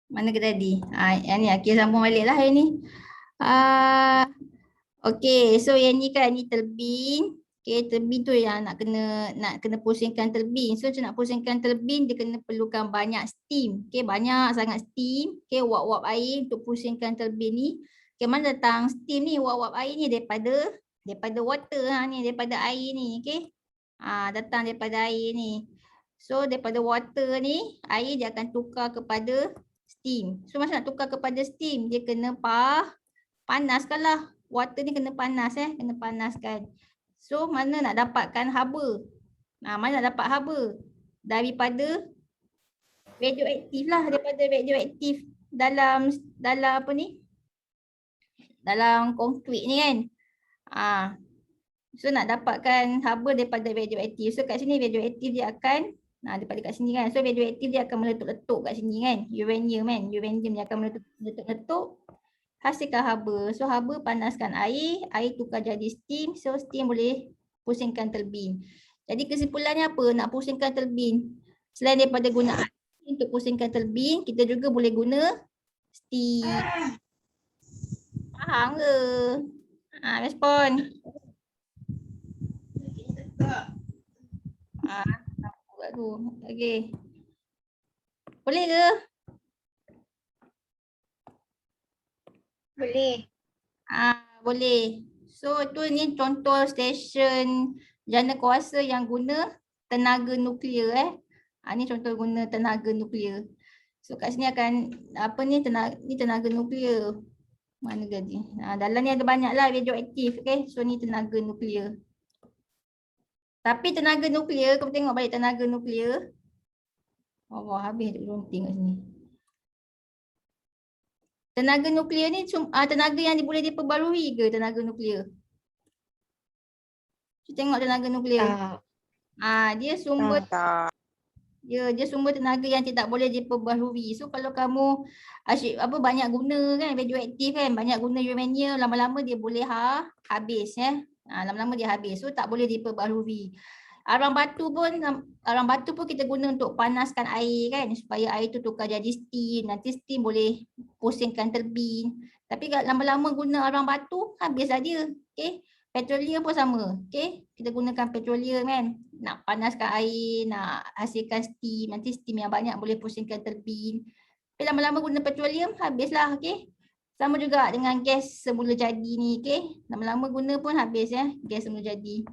Mana ke tadi? Yang ni, okay, sambung balik lah yang ni. Okay, so yang ni kan, ni turbin. Okay, turbin tu yang nak kena pusingkan turbin. So, nak pusingkan turbin, dia kena perlukan banyak steam. Okay, banyak sangat steam. Okay, uap-uap air untuk pusingkan turbin ni. Okay, mana datang steam ni, uap-uap air ni daripada water ni, daripada air ni. Okay, datang daripada air ni. So, daripada water ni, air dia akan tukar kepada steam. So, masa nak tukar kepada steam, dia kena panaskan lah. Water ni kena panas kena panaskan. So mana nak dapatkan haba? Mana nak dapat haba? Daripada radioaktif lah, daripada radioaktif dalam apa ni? Dalam konkrit ni kan. So nak dapatkan haba daripada radioaktif. So kat sini radioaktif dia akan daripada kat sini kan. So radioaktif dia akan meletup-letup kat sini kan. Uranium kan. Uranium dia akan meletup-letup. Hasilkan haba. So haba panaskan air, air tukar jadi steam. So steam boleh pusingkan turbin. Jadi kesimpulannya apa? Nak pusingkan turbin. Selain daripada guna air untuk pusingkan turbin, kita juga boleh guna steam. Faham ke? Respon. Okay. Boleh ke? Boleh. Boleh. So tu ni contoh stesen jana kuasa yang guna tenaga nuklear ni contoh guna tenaga nuklear. So kat sini akan apa ni tenaga nuklear. Mana jadi? Dalam ni ada banyaklah radioaktif So ni tenaga nuklear. Tapi tenaga nuklear, kau tengok balik tenaga nuklear. Habis belum tengok sini. Tenaga nuklear ni tenaga yang boleh diperbarui ke tenaga nuklear? Tengok tenaga nuklear. Dia sumber dia sumber tenaga yang tidak boleh diperbaharui. So kalau kamu asyik banyak guna kan radioaktif kan, banyak guna uranium, lama-lama dia boleh habis lama-lama dia habis. So tak boleh diperbaharui. Arang batu pun kita guna untuk panaskan air kan, supaya air tu tukar jadi steam. Nanti steam boleh pusingkan turbin. Tapi kalau lama-lama guna arang batu, habislah dia. Okay. Petroleum pun sama. Okay. Kita gunakan petroleum kan, nak panaskan air, nak hasilkan steam. Nanti steam yang banyak boleh pusingkan turbin. Tapi lama-lama guna petroleum, habislah. Okay. Sama juga dengan gas semula jadi ni. Okay. Lama-lama guna pun habis gas semula jadi.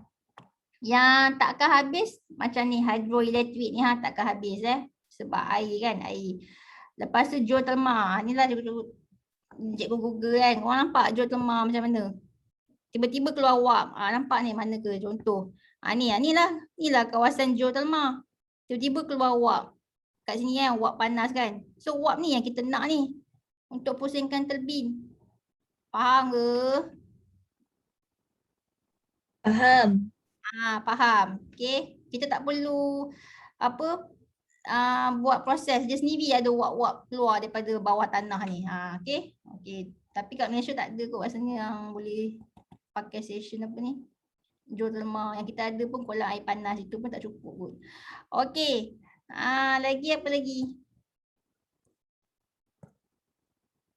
Yang takkan habis macam ni hidroelektrik ni takkan habis sebab air kan, air. Lepas tu geothermal. Inilah cikgu Google kan. Korang nampak geothermal macam mana? Tiba-tiba keluar wap. Nampak ni mana ke contoh? Inilah kawasan geothermal. Tiba-tiba keluar wap. Kat sini kan wap panas kan. So wap ni yang kita nak ni untuk pusingkan turbin. Faham ke? Faham. Faham. Okay. Kita tak perlu buat proses. Dia sendiri ada wap-wap keluar daripada bawah tanah ni. Okay. Okay. Tapi kat Malaysia tak ada kot rasanya yang boleh pakai station apa ni. Geothermal. Yang kita ada pun kolam air panas itu pun tak cukup kot. Okay. Lagi apa lagi?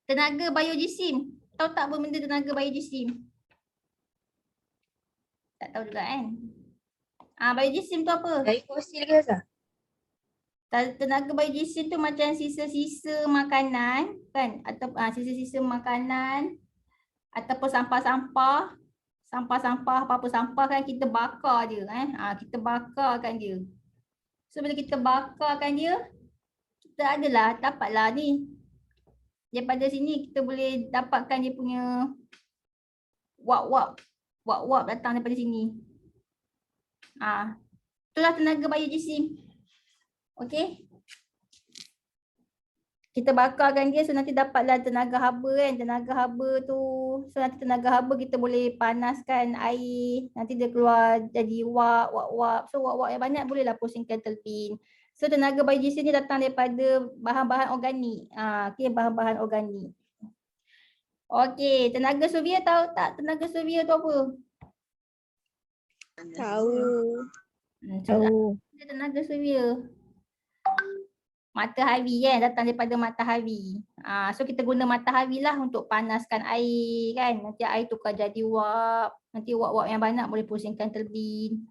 Tenaga biojisim. Tahu tak apa benda tenaga biojisim? Tak tahu juga kan? Biojisim tu apa? Dari fosil ke Azhar? Tenaga biojisim tu macam sisa-sisa makanan kan, atau sisa-sisa makanan ataupun sampah-sampah, apa-apa sampah kan kita bakar dia kita bakarkan dia. So bila kita bakarkan dia, kita dapatlah ni. Daripada sini kita boleh dapatkan dia punya wap-wap datang daripada sini. Itulah tenaga biojisim. Okey. Kita bakarkan dia, so nanti dapatlah tenaga haba kan. Tenaga haba tu, so nanti tenaga haba kita boleh panaskan air. Nanti dia keluar jadi wap. So wap-wap yang banyak bolehlah pusingkan turbin. So tenaga biojisim ni datang daripada bahan-bahan organik. Okay, bahan-bahan organik. Okay, tenaga surya tahu tak tenaga surya tu apa? Tahu. Tahu. Tenaga surya. matahari kan, datang daripada matahari. So kita guna matahari lah untuk panaskan air kan. Nanti air tukar jadi wap. Nanti wap-wap yang banyak boleh pusingkan turbin.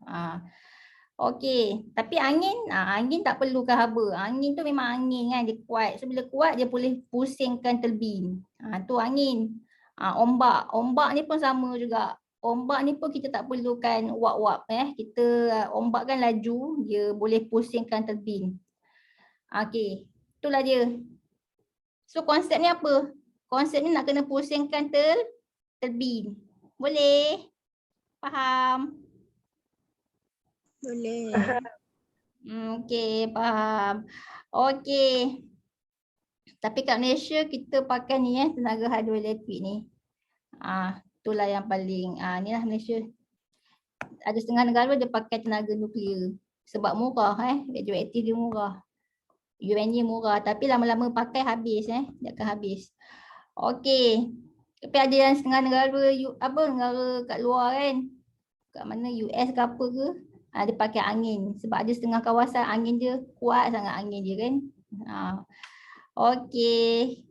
Okey, tapi angin tak perlukan haba. Angin tu memang angin kan, dia kuat. So bila kuat dia boleh pusingkan turbin. Tu angin. Ombak ni pun sama juga. Ombak ni pun kita tak perlukan wap-wap Kita ombak kan laju, dia boleh pusingkan turbin. Okey, itulah dia. So konsep ni apa? Konsep ni nak kena pusingkan turbin. Boleh? Faham? Boleh. Okey, faham. Okey. Tapi kat Malaysia kita pakai ni tenaga hidroelektrik ni. Itulah yang paling ni lah Malaysia. Ada setengah negara dia pakai tenaga nuklear. Sebab murah radioaktif dia murah. Uranium murah, tapi lama-lama pakai habis dia akan habis. Okey. Tapi ada yang setengah negara negara kat luar kan. Kat mana US ke apa ke, dia pakai angin sebab ada setengah kawasan angin dia kuat sangat angin dia kan. Okey.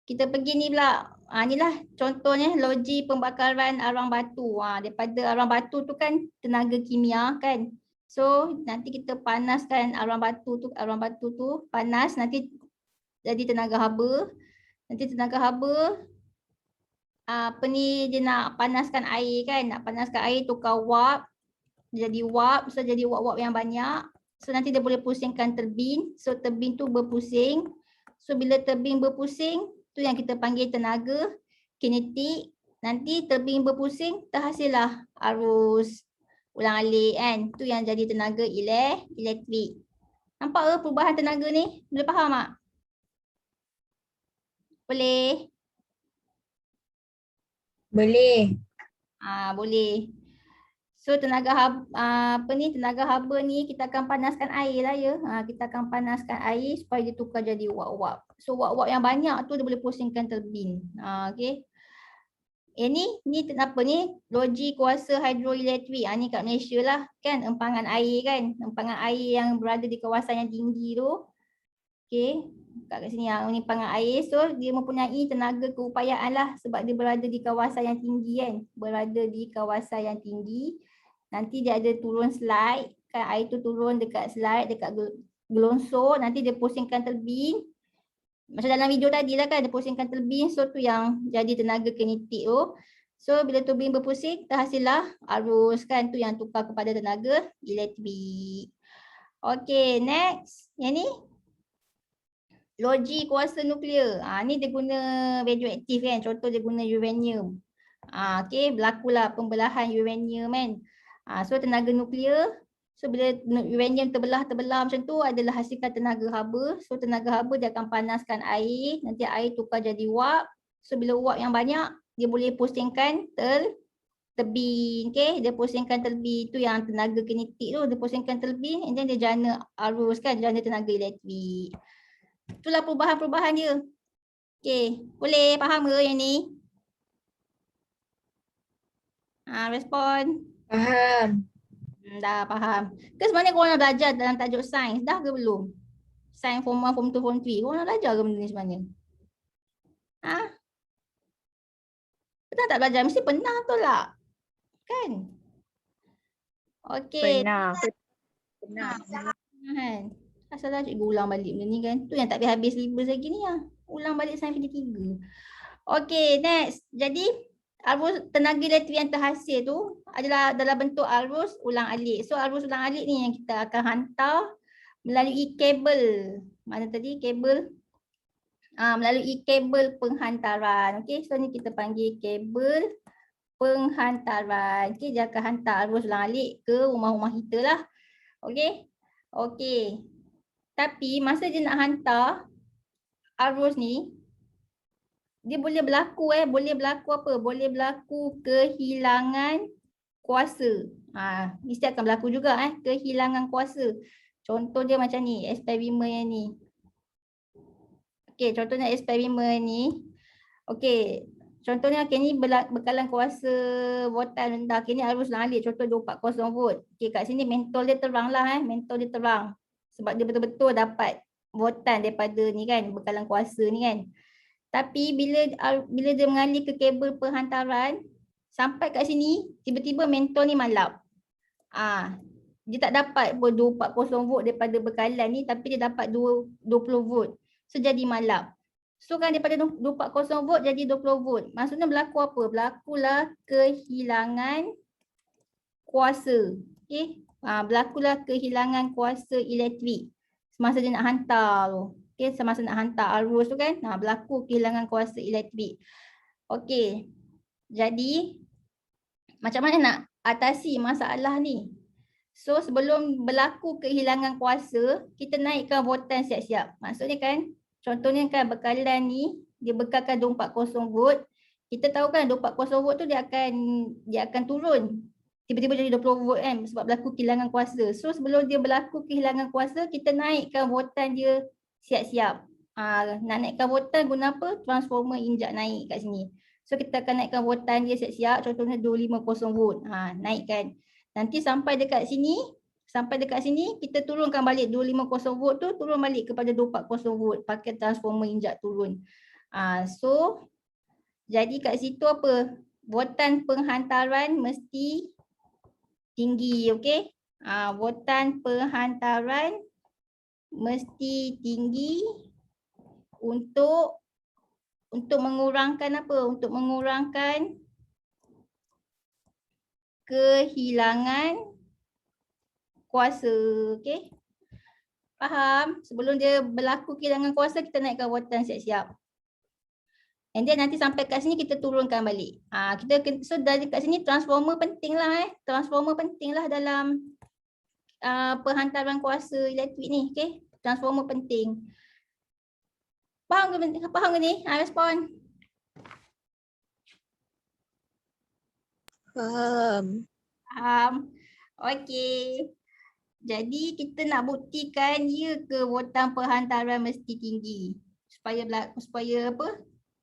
Kita pergi ni pula. Inilah contohnya loji pembakaran arwang batu. Daripada arwang batu tu kan tenaga kimia kan. So nanti kita panaskan arwang batu tu panas, nanti jadi tenaga haba. Nanti tenaga haba dia nak panaskan air kan, nak panaskan air tukar wap, jadi wap, so jadi wap-wap yang banyak. So nanti dia boleh pusingkan turbin, so turbin tu berpusing. So bila turbin berpusing, tu yang kita panggil tenaga kinetik. Nanti turbin berpusing, terhasillah arus ulang-alik kan, tu yang jadi tenaga elektrik. Nampak ke perubahan tenaga ni? Boleh faham tak? Boleh? Boleh. Boleh. So tenaga tenaga haba ni kita akan panaskan air lah ya. Kita akan panaskan air supaya dia tukar jadi wap-wap. So wap-wap yang banyak tu dia boleh pusingkan turbin. Okey. Ni apa ni? Loji kuasa hidroelektrik. Ni kat Malaysia lah kan, empangan air kan. Empangan air yang berada di kawasan yang tinggi tu. Okey. Kat sini yang ni empangan air, so dia mempunyai tenaga keupayaan lah sebab dia berada di kawasan yang tinggi kan. Berada di kawasan yang tinggi. Nanti dia ada turun slide, kan air tu turun dekat slide, dekat gelongsor, nanti dia pusingkan turbin. Macam dalam video tadi lah kan, dia pusingkan turbin, so tu yang jadi tenaga kinetik tu. So bila turbin berpusing, terhasillah arus kan, tu yang tukar kepada tenaga elektrik. Okay, next. Yang ni loji kuasa nuklear. Ni dia guna radioaktif kan, contoh dia guna uranium. Okay, berlakulah pembelahan uranium kan. So tenaga nuklear, so bila uranium terbelah macam tu adalah hasilkan tenaga haba. So tenaga haba dia akan panaskan air, nanti air tukar jadi wap. So bila wap yang banyak, dia boleh pusingkan turbin. Okay, dia pusingkan turbin tu yang tenaga kinetik tu, dia pusingkan turbin and then dia jana arus kan, jana tenaga elektrik. Itulah perubahan-perubahan dia. Okay, boleh faham ke yang ni? Respon. Faham. Dah faham. Ke sebenarnya korang dah belajar dalam tajuk sains dah ke belum? Sains form 1, form 2, form 3. Korang dah belajar ke benda ni sebenarnya? Pernah tak belajar? Mesti pernah betul tak? Kan? Okey. Pernah. Kan? Asalah cikgu ulang balik benda ni kan. Tu yang tak habis syllabus lagi ni lah. Ulang balik sains video 3. Okey, next. Jadi arus tenaga elektrik yang terhasil tu adalah dalam bentuk arus ulang-alik. So arus ulang-alik ni yang kita akan hantar melalui kabel. Mana tadi kabel? Melalui kabel penghantaran. Okey, so ni kita panggil kabel penghantaran. Okey, dia akan hantar arus ulang-alik ke rumah-rumah kita lah. Okey. Okey. Tapi masa dia nak hantar arus ni, dia boleh berlaku boleh berlaku apa? Boleh berlaku kehilangan kuasa. Mesti akan berlaku juga kehilangan kuasa. Contoh dia macam ni, eksperimen yang ni. Okey, contohnya eksperimen ni. Okey, contohnya ni bekalan kuasa voltan rendah. Ni arus ulang-alik, contoh 240 volt. Okey, kat sini mentol dia terang lah mentol dia terang. Sebab dia betul-betul dapat voltan daripada ni kan, bekalan kuasa ni kan. Tapi bila dia mengalir ke kabel penghantaran, sampai kat sini, tiba-tiba mentor ni malap. Dia tak dapat pun 240 volt daripada bekalan ni, tapi dia dapat 20 volt. So jadi malap. So kan daripada 240 volt jadi 20 volt. Maksudnya berlaku apa? Berlakulah kehilangan kuasa. Okay. Berlakulah kehilangan kuasa elektrik semasa dia nak hantar tu. Okay. Semasa nak hantar arus tu kan, berlaku kehilangan kuasa elektrik. Okay. Jadi macam mana nak atasi masalah ni? So sebelum berlaku kehilangan kuasa, kita naikkan voltan siap-siap. Maksudnya kan, contohnya kan bekalan ni, dia bekalkan 240 volt. Kita tahu kan 240 volt tu dia akan turun. Tiba-tiba jadi 20 volt kan sebab berlaku kehilangan kuasa. So sebelum dia berlaku kehilangan kuasa, kita naikkan voltan dia siap-siap. Nak naikkan voltan guna apa? Transformer injak naik kat sini. So kita akan naikkan voltan dia siap-siap, contohnya 250 volt. Naikkan. Nanti sampai dekat sini kita turunkan balik 250 volt tu, turun balik kepada 240 volt pakai transformer injak turun. So jadi kat situ apa? Voltan penghantaran mesti tinggi, okey? Voltan penghantaran mesti tinggi untuk mengurangkan apa? Untuk mengurangkan kehilangan kuasa, okey? Faham? Sebelum dia berlaku kehilangan kuasa, kita naikkan voltan siap-siap. And then nanti sampai kat sini kita turunkan balik. So dari kat sini transformer penting lah Transformer penting lah dalam penghantaran kuasa elektrik ni, okey? Transformer penting. Faham ke ni? Respon. Faham. Okey. Jadi kita nak buktikan ya ke voltan penghantaran mesti tinggi. Supaya apa?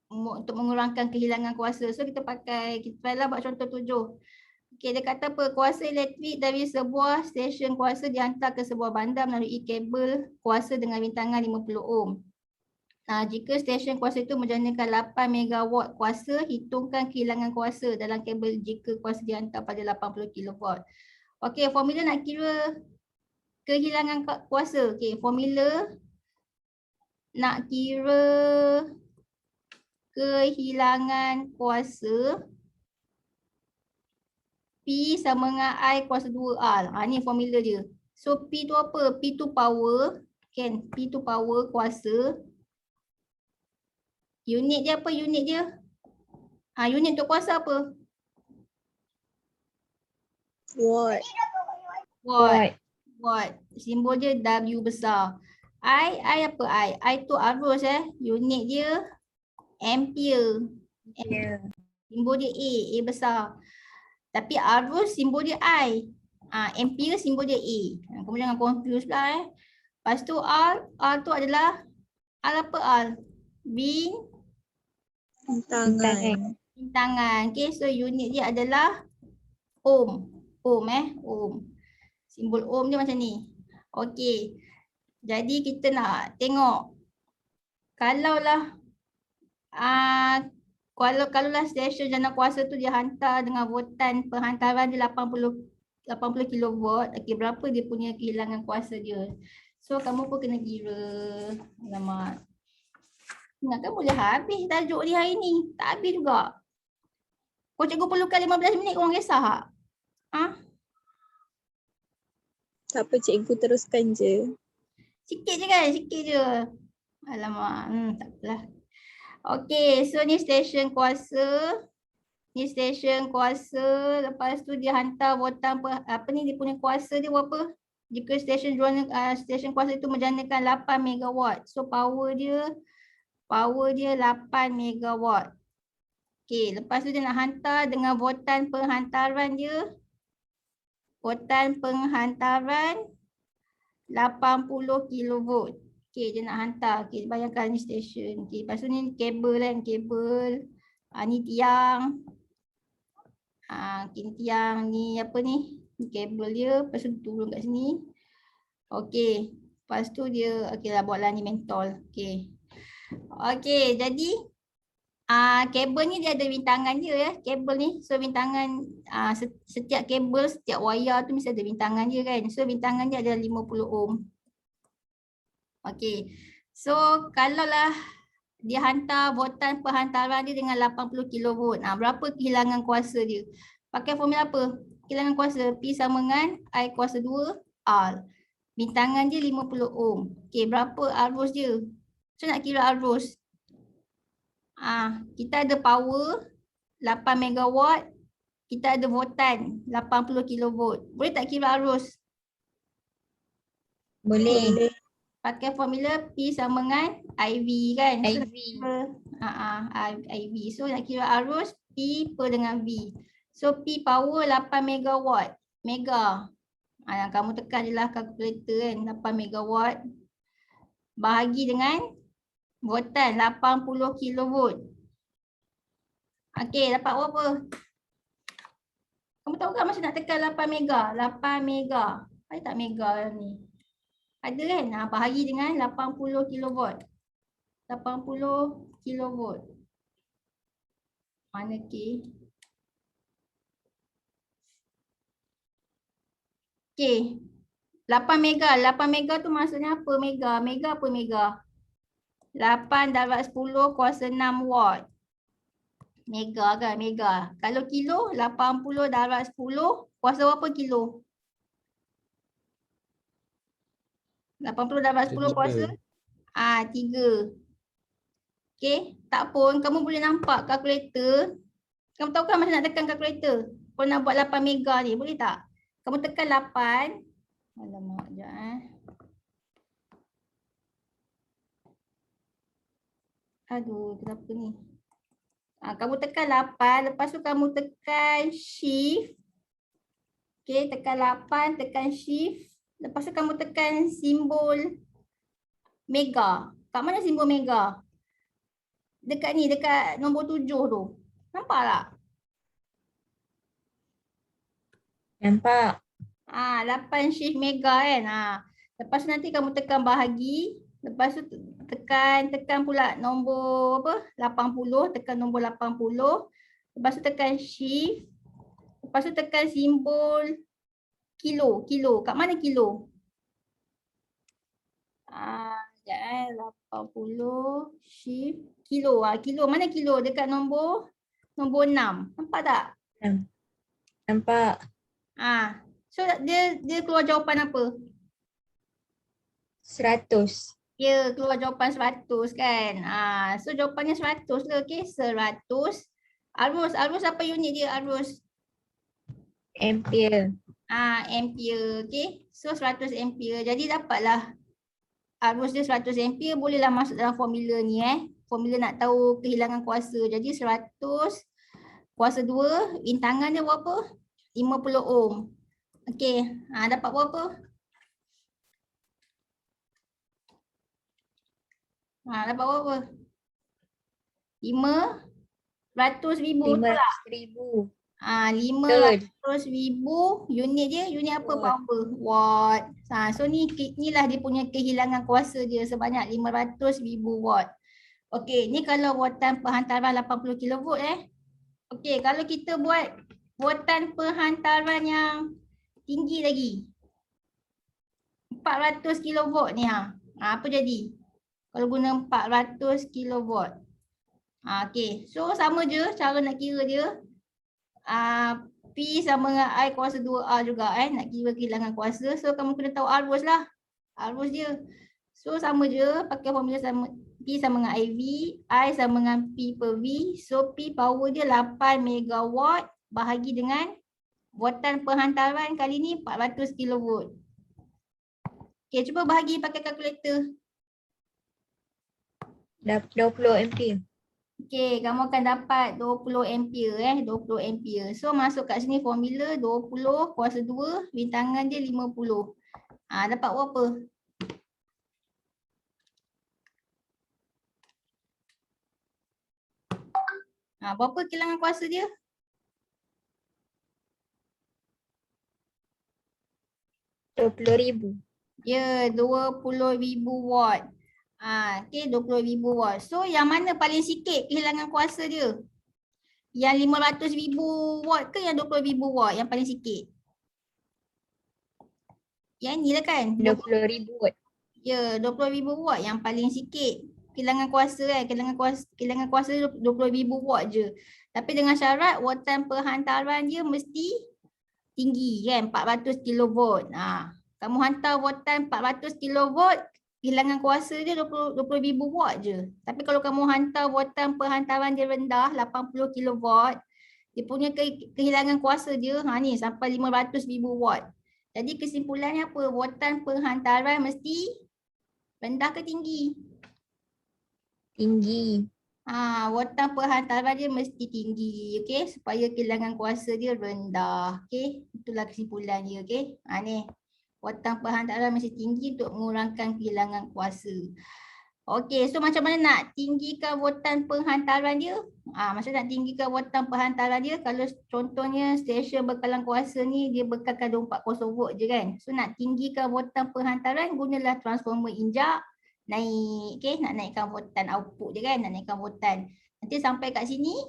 Untuk mengurangkan kehilangan kuasa. So kita try lah buat contoh 7. Okey, dia kata apa? Kuasa elektrik dari sebuah stesen kuasa dihantar ke sebuah bandar melalui kabel kuasa dengan rintangan 50 ohm. Jika stesen kuasa itu menjanakan 8 megawatt kuasa, hitungkan kehilangan kuasa dalam kabel jika kuasa dihantar pada 80 kilowatt. Okey, formula nak kira kehilangan kuasa. Okey, formula nak kira kehilangan kuasa P sama dengan I kuasa 2R. Ni formula dia. So P tu apa? P tu power. Kan? P tu power kuasa. Unit dia apa? Unit dia? Unit untuk kuasa apa? Watt. Watt. Simbol dia W besar. I apa I? I tu arus Unit dia ampere. Simbol dia A besar. Tapi arus simbol dia I. Ampere simbol dia A. Kamu jangan confuse lah Lepas tu R tu adalah R apa R? Bintangan. Okay, so unit dia adalah ohm. Ohm. Simbol ohm dia macam ni. Okay. Jadi kita nak tengok. Kalaulah stesen jana kuasa tu dia hantar dengan voltan penghantaran dia 80 kilowatt. Okay, berapa dia punya kehilangan kuasa dia? So kamu pun kena kira. Alamak. Ingatkan boleh habis tajuk ni hari ni. Tak habis juga. Kau cikgu perlukan 15 minit korang kisah tak? Tak apa cikgu, teruskan je. Sikit je kan? Sikit je. Alamak. Tak apalah. Okay, so ni stesen kuasa. Lepas tu dia hantar voltan dia punya kuasa dia berapa? Jika stesen kuasa itu menjanakan 8 megawatt. So power dia 8 megawatt. Okey, lepas tu dia nak hantar dengan voltan penghantaran dia. Voltan penghantaran 80 kilovolt. Okey, dia nak hantar. Okey, bayangkan ni stesen. Okey, lepas tu ni kabel kan, kabel. Ni tiang. Ni tiang, ni apa ni? Ni kabel dia, lepas tu turun kat sini. Okey. Lepas tu dia, okey lah buatlah ni mentol. Okey. Okey, jadi kabel ni dia ada bintangan dia ya, kabel ni. So bintangan setiap kabel, setiap wayar tu mesti ada bintangan dia kan. So bintangan dia ada 50 ohm. Okey. So kalaulah dia hantar voltan perhantaran dia dengan 80 kilovolt. Berapa kehilangan kuasa dia? Pakai formula apa? Kehilangan kuasa P sama dengan I kuasa 2 R. Bintangan dia 50 ohm. Okey, berapa arus dia? So nak kira arus. Kita ada power 8 megawatt, kita ada voltan 80 kilovolt. Boleh tak kira arus? Boleh. Pakai formula P sama dengan IV kan? So, IV. IV. So nak kira arus P per dengan V. So P power 8 megawatt. Mega. Yang kamu tekan je lah kalkulator kan. 8 megawatt. Bahagi dengan voltan 80 kilovolt. Okey, dapat berapa? Kamu tahu kan macam nak tekan 8 mega? 8 mega. Ada tak mega ni? Ada kan? Bahagi dengan 80 kilovolt. 80 kilovolt. Mana K? Okey. 8 mega. 8 mega tu maksudnya apa mega? Mega apa mega? 8 darab 10 kuasa 6 watt. Mega kan? Mega. Kalau kilo, 80 darab 10 kuasa berapa kilo? 80 darab 10 kuasa? 3. Okey, tak pun kamu boleh nampak kalkulator. Kamu tahu kan macam nak tekan kalkulator? Kalau nak buat 8 mega ni, boleh tak? Kamu tekan 8. Alamak, sekejap Aduh, kenapa ni? Kamu tekan 8, lepas tu kamu tekan shift. Okey, tekan 8, tekan shift. Lepas tu kamu tekan simbol mega. Kat mana simbol mega? Dekat ni, dekat nombor 7 tu. Nampak tak? Nampak. 8 shift mega kan. Lepas tu nanti kamu tekan bahagi. Lepas tu tekan pula nombor apa? 80, tekan nombor 80. Lepas tu tekan shift. Lepas tu tekan simbol kilo. Kat mana kilo? Sekejap 80 shift kilo. Kilo, mana kilo? Dekat nombor 6. Nampak tak? Nampak. So dia keluar jawapan apa? 100. Ya, keluar jawapan 100 kan. So jawapannya 100 lah. Okey, 100. Arus apa unit dia arus? Ampere. Ampere. Okey. So 100 ampere. Jadi dapatlah arus dia 100 ampere. Bolehlah masuk dalam formula ni Formula nak tahu kehilangan kuasa. Jadi 100 kuasa 2, bintangan dia berapa? 50 ohm. Okey. Dapat berapa? Dapat berapa? 500,000 tu lah. 500,000. 500,000 unit dia, unit apa? Watt. Power. Watt. So inilah dia punya kehilangan kuasa dia sebanyak 500,000 watt. Okey, ni kalau voltan perhantaran 80 kilovolt Okey, kalau kita buat voltan perhantaran yang tinggi lagi. 400 kilovolt ni apa jadi? Kalau guna 400 kilovolt. Okey, so sama je cara nak kira dia. P sama dengan I kuasa 2R juga nak kira kehilangan kuasa. So kamu kena tahu arus lah. Arus dia. So sama je pakai formula sama. P sama dengan IV, I sama dengan P per V. So P power dia 8 megawatt bahagi dengan voltan perhantaran kali ni 400 kilovolt. Okey, cuba bahagi pakai kalkulator. 20 ampere. Okey, kamu akan dapat 20 ampere 20 ampere. So masuk kat sini formula 20 kuasa 2, bintangan dia 50. Dapat berapa? Berapa kehilangan kuasa dia? 20,000. Ya, 20,000 watt. Okey, 20,000 watt. So yang mana paling sikit kehilangan kuasa dia? Yang 500,000 watt ke yang 20,000 watt yang paling sikit? Yang ni lah kan? 20,000 watt. Ya, 20,000 watt yang paling sikit. Kehilangan kuasa kan? Kehilangan kuasa 20,000 watt je. Tapi dengan syarat wattan perhantaran dia mesti tinggi kan? 400 kilovolt. Kamu hantar wattan 400 kilovolt, kehilangan kuasa dia 20,000 watt je. Tapi kalau kamu hantar wattan perhantaran dia rendah 80 kilovolt, dia punya kehilangan kuasa dia ni sampai 500,000 watt. Jadi kesimpulannya apa? Wattan perhantaran mesti rendah ke tinggi? Tinggi. Wattan perhantaran dia mesti tinggi, okey, supaya kehilangan kuasa dia rendah, okey. Itulah kesimpulan dia, okey. Ni wattan perhantaran mesti tinggi untuk mengurangkan kehilangan kuasa. Okey, so macam mana nak tinggikan wattan perhantaran dia? Macam nak tinggikan wattan perhantaran dia, kalau contohnya stesen bekalan kuasa ni dia bekalkan 240 volt je kan. So nak tinggikan wattan perhantaran, gunalah transformer injak naik, okey, nak naikkan wattan output je kan, nak naikkan wattan. Nanti sampai kat sini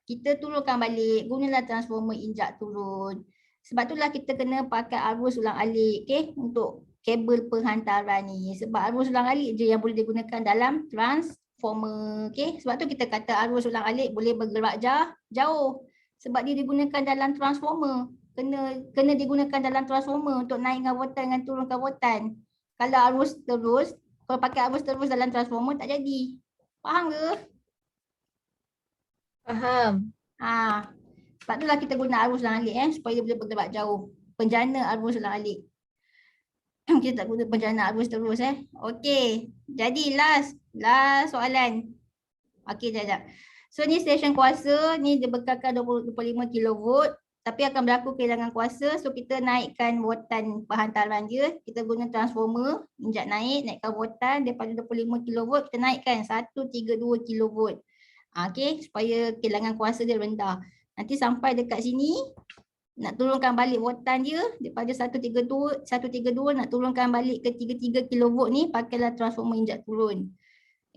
kita turunkan balik, gunalah transformer injak turun. Sebab itulah kita kena pakai arus ulang-alik, okey, untuk kabel perhantaran ni. Sebab arus ulang-alik je yang boleh digunakan dalam transformer, okey. Sebab tu kita kata arus ulang-alik boleh bergerak jauh. Sebab dia digunakan dalam transformer. Kena digunakan dalam transformer untuk naikkan wattan dengan turunkan wattan. Kalau arus terus, kalau pakai arus terus dalam transformer tak jadi. Faham ke? Faham. Sebab itulah kita guna arus ulang-alik supaya dia boleh bergerak jauh. Penjana arus ulang-alik. Kita tak guna penjana arus terus Okey. Jadi last soalan. Okey, jap. So ni stesen kuasa, ni dia bekalkan 25 kilovolt tapi akan berlaku kehilangan kuasa. So kita naikkan wattan perhantaran dia. Kita guna transformer, injak naikkan wattan daripada 25 kilovolt kita naikkan 132 kilovolt. Okey, supaya kehilangan kuasa dia rendah. Nanti sampai dekat sini nak turunkan balik wattan dia daripada 132 nak turunkan balik ke 33 kilovolt ni, pakailah transformer injak turun.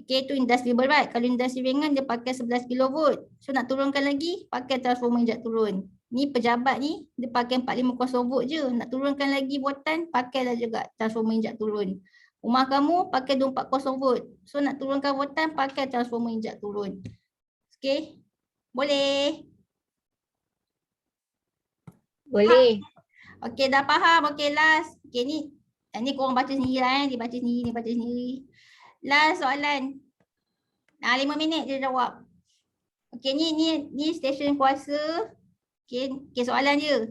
Okey, itu industri berat. Kalau industri ringan dia pakai 11 kilovolt. So nak turunkan lagi, pakai transformer injak turun. Ni pejabat ni dia pakai 450 volt je. Nak turunkan lagi wattan, pakailah juga transformer injak turun. Rumah kamu pakai 240 volt. So nak turunkan wattan, pakai transformer injak turun. Okey? Boleh? Boleh. Okey, dah faham. Okey, last. Okey, ni korang baca sendiri lah Dia baca sendiri. Last soalan. 5 minit je jawab. Okey, ni stesen kuasa. Okey, soalan dia.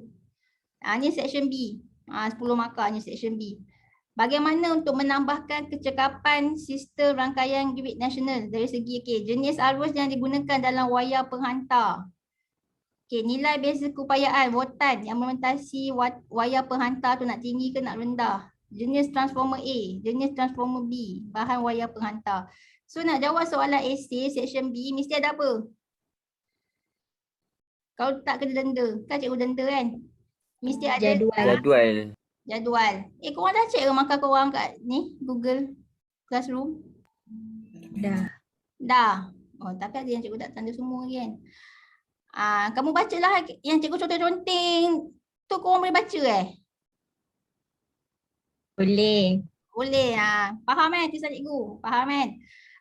Ni section B. 10 markah ni section B. Bagaimana untuk menambahkan kecekapan sistem rangkaian grid nasional dari segi jenis arus yang digunakan dalam wayar penghantar. Okey, nilai beza keupayaan wattan yang melintasi wayar penghantar tu nak tinggi ke nak rendah. Jenis transformer A, jenis transformer B, bahan wayar penghantar. So nak jawab soalan essay section B mesti ada apa? Kalau tak kena denda, kan cikgu denda kan? Mesti ada jadual. Korang dah check ke markah korang kat ni Google Classroom? Dah. Oh, tapi ada yang cikgu tak tanda semua kan? Kamu bacalah yang cikgu conteng-conteng tu, korang boleh baca Boleh. Boleh. Faham tulisan cikgu? Faham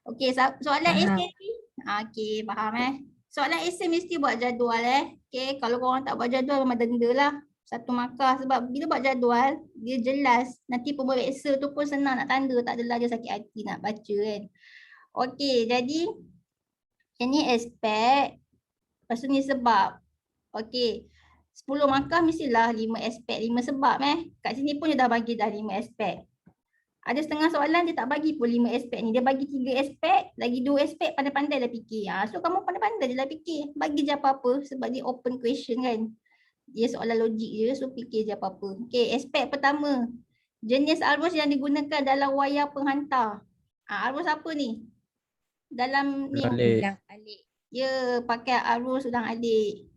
Okey, soalan essay ni. Okey, faham Soalan essay mesti buat jadual Okey, kalau korang tak buat jadual memang denda lah. 1 markah sebab bila buat jadual dia jelas. Nanti pemeriksa tu pun senang nak tanda, tak adalah dia sakit hati nak baca kan. Okey, jadi yang ni aspek. Lepas tu ni sebab. Okey. 10 markah mestilah 5 aspek, 5 sebab Kat sini pun dia dah bagi dah 5 aspek. Ada setengah soalan dia tak bagi pun 5 aspek ni. Dia bagi 3 aspek, lagi 2 aspek pandai-pandai lah fikir. So kamu pandai-pandai je lah fikir. Bagi je apa-apa sebab dia open question kan. Dia soalan logik je, so fikir je apa-apa. Okey, aspek pertama. Jenis arus yang digunakan dalam wayar penghantar. Arus apa ni? Dalam ni. Ulang-alik. Ya, pakai arus ulang-alik.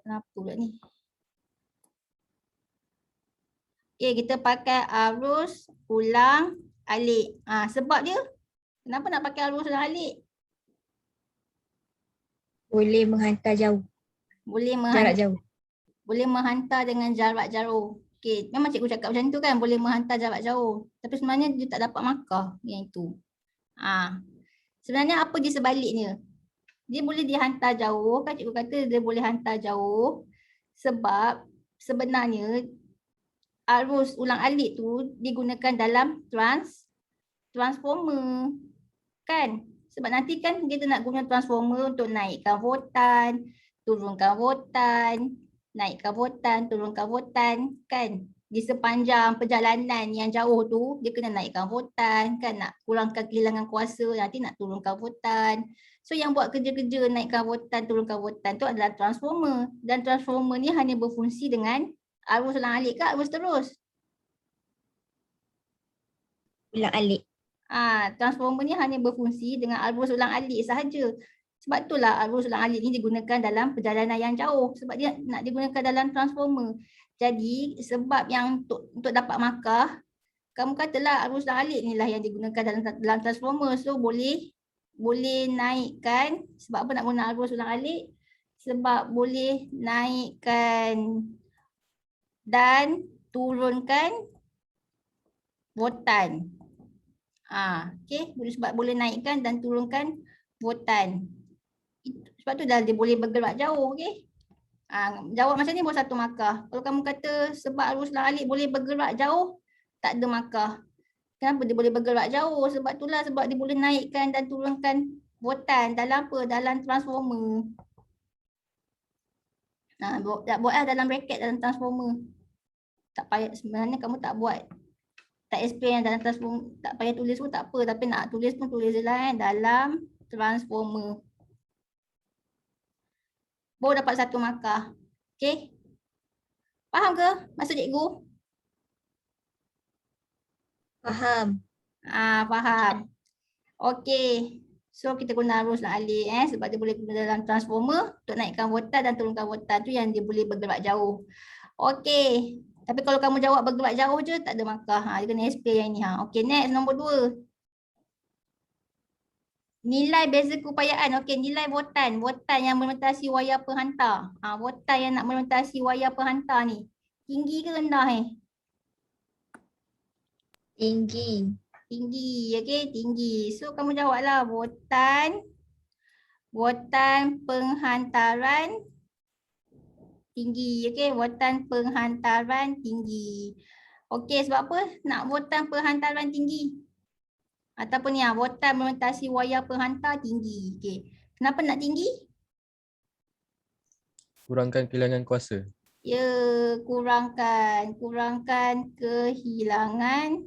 Kenapa pula ni? Okay, kita pakai arus ulang alik. Sebab dia, kenapa nak pakai arus ulang alik? Boleh menghantar jauh. Boleh Jarak jauh. boleh menghantar dengan jarak jauh. Okay, memang cikgu cakap macam tu kan, boleh menghantar jarak jauh. Tapi sebenarnya dia tak dapat markah yang itu. Sebenarnya apa di sebaliknya? Dia boleh dihantar jauh, kan cikgu kata dia boleh hantar jauh sebab sebenarnya arus ulang alik tu digunakan dalam transformer. Kan? Sebab nanti kan kita nak guna transformer untuk naikkan voltan, turunkan voltan, naikkan voltan, turunkan voltan, kan? Di sepanjang perjalanan yang jauh tu, dia kena naikkan voltan, kan? Nak kurangkan kehilangan kuasa, nanti nak turunkan voltan. So yang buat kerja-kerja naikkan voltan, turunkan voltan tu adalah transformer. Dan transformer ni hanya berfungsi dengan arus ulang alik ke arus terus? Ulang alik. Transformer ni hanya berfungsi dengan arus ulang alik sahaja. Sebab itulah arus ulang alik ni digunakan dalam perjalanan yang jauh. Sebab dia nak digunakan dalam transformer. Jadi sebab yang untuk dapat markah, kamu katalah arus ulang alik ni lah yang digunakan dalam transformer. So boleh naikkan. Sebab apa nak guna arus ulang alik? Sebab boleh naikkan dan turunkan voltan. Okay, sebab boleh naikkan dan turunkan voltan. Sebab tu dah dia boleh bergerak jauh, okay. Jawab macam ni baru satu markah. Kalau kamu kata sebab arus ulang alik boleh bergerak jauh, tak ada markah. Kenapa dia boleh bergerak jauh? Sebab itulah sebab dia boleh naikkan dan turunkan voltan dalam apa? Dalam transformer. Buatlah dalam bracket dalam transformer. Tak payah, sebenarnya kamu tak buat. Tak explain yang dalam transformer, tak payah tulis pun tak apa. Tapi nak tulis pun tulis je lah dalam transformer. Baru dapat satu markah. Okay. Faham ke maksud cikgu? Faham. Faham. Okay. So kita guna arus ulang alik sebab dia boleh guna dalam transformer untuk naikkan voltan dan turunkan voltan tu yang dia boleh bergerak jauh. Okay. Tapi kalau kamu jawab bergerak jauh je tak ada markah. Dia kena explain yang ni. Okay, next nombor 2. Nilai beza keupayaan. Okey, nilai voltan. Voltan yang melintasi wayar penghantar. Voltan yang nak melintasi wayar penghantar ni. Tinggi ke rendah Tinggi. Tinggi, okey, tinggi. So kamu jawablah voltan penghantaran tinggi. Okey, voltan penghantaran tinggi. Okey, sebab apa nak voltan penghantaran tinggi? Ataupun ni voltan melintasi wayar penghantar tinggi. Okey. Kenapa nak tinggi? Kurangkan kehilangan kuasa. Ya, kurangkan kehilangan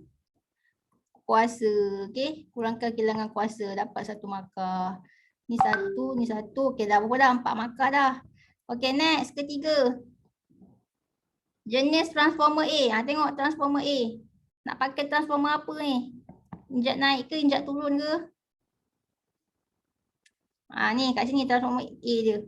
kuasa. Okey, kurangkan kehilangan kuasa, dapat satu markah. Ni satu. Okey, dah berapa dah? 4 markah dah. Okey, next ketiga. Jenis transformer A. Tengok transformer A. Nak pakai transformer apa ni? Injak naik ke injak turun ke? Ni kat sini transformer A dia.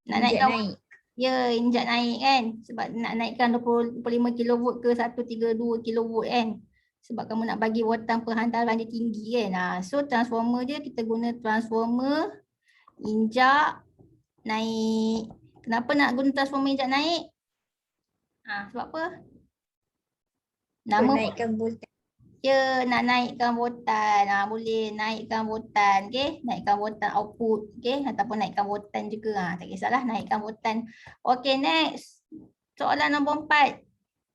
Nak naik. Ya, injak naik kan. Sebab nak naikkan 25 kV ke 132 kV kan. Sebab kamu nak bagi voltan penghantaran dia tinggi kan. So transformer dia kita guna transformer injak naik. Kenapa nak guna transformer injak naik? Sebab apa? Nama Naikkan voltan. Ya, nak naikkan voltan. Boleh naikkan voltan. Okay. Naikkan voltan output. Okay. Ataupun naikkan voltan juga. Tak kisahlah naikkan voltan. Okay, next. Soalan nombor 4.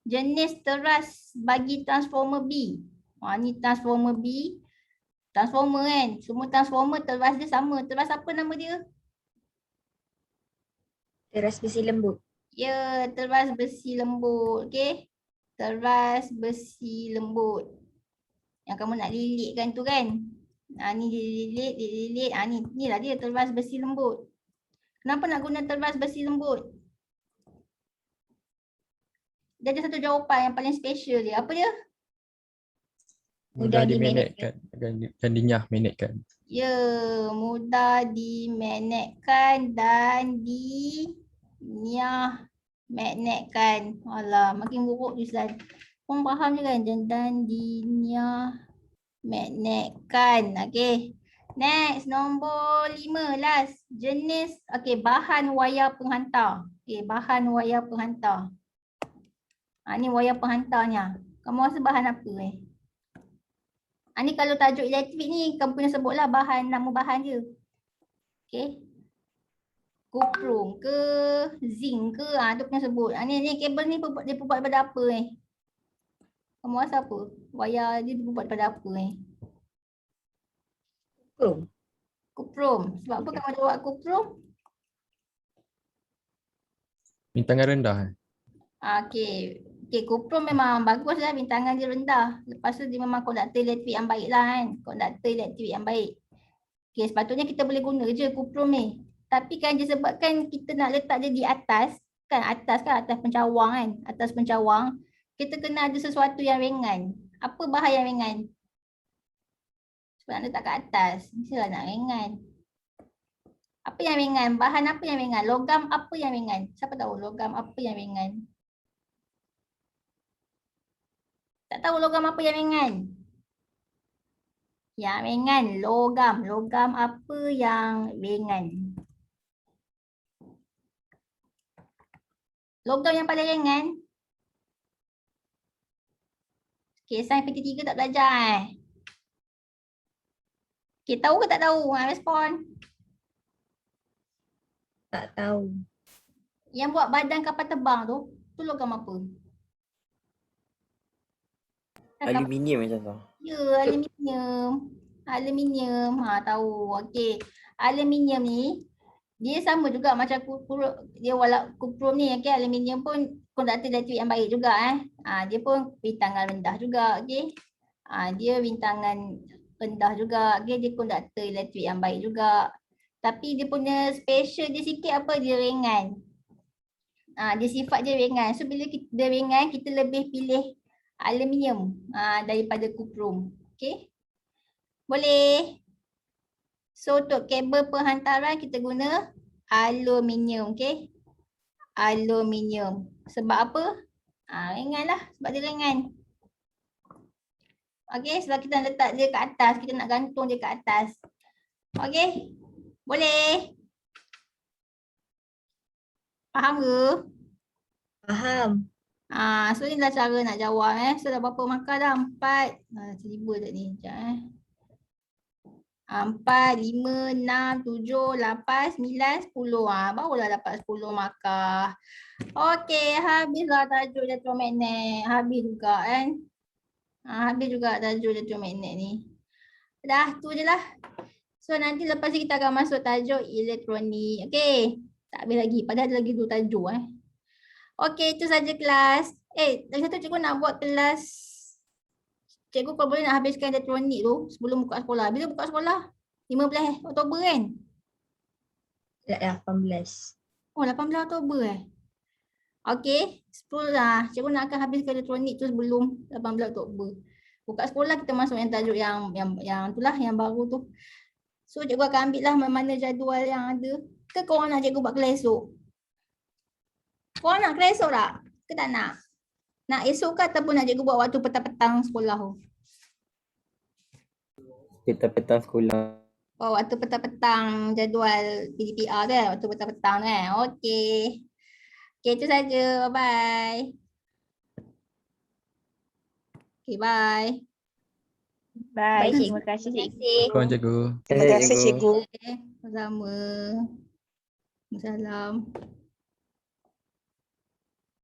Jenis teras bagi transformer B. Ni transformer B. Transformer kan. Semua transformer teras dia sama. Teras apa nama dia? Teras besi lembut. Ya, teras besi lembut. Okay. Teras besi lembut. Yang kamu nak lilitkan tu kan. Ni dililit. Ni lah dia teras besi lembut. Kenapa nak guna teras besi lembut? Dia ada satu jawapan yang paling special dia. Apa dia? Mudah dimanetkan dan dinyah manetkan. Ya, mudah dimanetkan dan dinyah Magnetkan. Alah, makin buruk Rizlan. Korang faham je kan? Dan Dinia magnetkan. Okay. Next, nombor 5 last. Jenis, okay, bahan wayar penghantar. Okay, bahan wayar penghantar. Ni wayar penghantarnya. Kamu rasa bahan apa ni kalau tajuk elektrik ni, kamu punya sebutlah bahan, nama bahan je. Okay. Kuprum ke, zinc ke, tu punya sebut. Ni kabel ni dia buat daripada apa Kamu rasa apa? Wayar dia buat daripada apa Kuprum. Kuprum. Sebab apa kamu jawab kuprum? Bintangan rendah. Okay. Okay, kuprum memang bagus lah, bintangan dia rendah. Lepas tu dia memang konduktor elektrik yang baik lah kan. Konduktor elektrik yang baik. Okay, sepatutnya kita boleh guna je kuprum ni. Tapi kan disebabkan kita nak letak dia di atas atas pencawang kan. Atas pencawang. Kita kena ada sesuatu yang ringan. Apa bahan yang ringan? Sebab nak letak kat atas. Mestilah nak ringan. Apa yang ringan? Bahan apa yang ringan? Logam apa yang ringan? Siapa tahu logam apa yang ringan? Tak tahu logam apa yang ringan? Yang ringan, logam. Logam apa yang ringan? Logam yang paling ringan? Okay, sains PT3 tak belajar Okay, tahu ke tak tahu? Respon. Tak tahu. Yang buat badan kapal terbang tu logam apa? Aluminium macam tu. Ya, aluminium. Aluminium. Tahu. Okey. Aluminium ni dia sama juga macam kuprum. Dia kuprum ni okey, aluminium pun konduktor elektrik yang baik juga dia pun bintangan rendah juga okey. Dia bintangan rendah juga. Okey, dia konduktor elektrik yang baik juga. Tapi dia punya special dia sikit apa? Dia ringan. Dia sifat dia ringan. So bila dia ringan, kita lebih pilih aluminium daripada kuprum. Okey. Boleh. So untuk kabel penghantaran kita guna aluminium. Okey. Aluminium. Sebab apa? Ringan lah. Sebab dia ringan. Okey. Sebab kita nak letak dia kat atas. Kita nak gantung dia kat atas. Okey. Boleh. Faham ke? Faham. So inilah cara nak jawab So dah berapa markah dah? 4. Seribu tak ni? Sekejap 4, 5, 6, 7, 8, 9, 10. Barulah dapat 10 markah. Okey, habislah tajuk elektromagnet. Habis juga habis juga tajuk elektromagnet ni. Dah, tu je lah. So nanti lepas ni kita akan masuk tajuk elektronik. Okey. Tak habis lagi. Padahal ada lagi 2 tajuk Okey, itu saja kelas. Lagi satu cikgu nak buat kelas. Cikgu kalau boleh nak habiskan elektronik tu sebelum buka sekolah. Bila buka sekolah? 15 Oktober kan? 18. Oh, 18 Oktober Okey, 10 lah. Cikgu nak akan habiskan elektronik tu sebelum 18 Oktober. Buka sekolah kita masuk yang tajuk yang itulah yang baru tu. So cikgu akan ambil lah mana jadual yang ada. Ke korang nak cikgu buat kelas esok? Korang nak kelas esok tak? Ke tak nak? Nak esok ke ataupun nak cikgu buat waktu petang-petang sekolah tu? Petang-petang sekolah. Oh, waktu petang-petang jadual PDPR tu waktu petang-petang tu Okey. Okey, itu saja. Bye-bye. Okey, bye. Baik, cikgu. Terima kasih, cikgu. Korang cikgu. Terima kasih cikgu. Sama. Salam.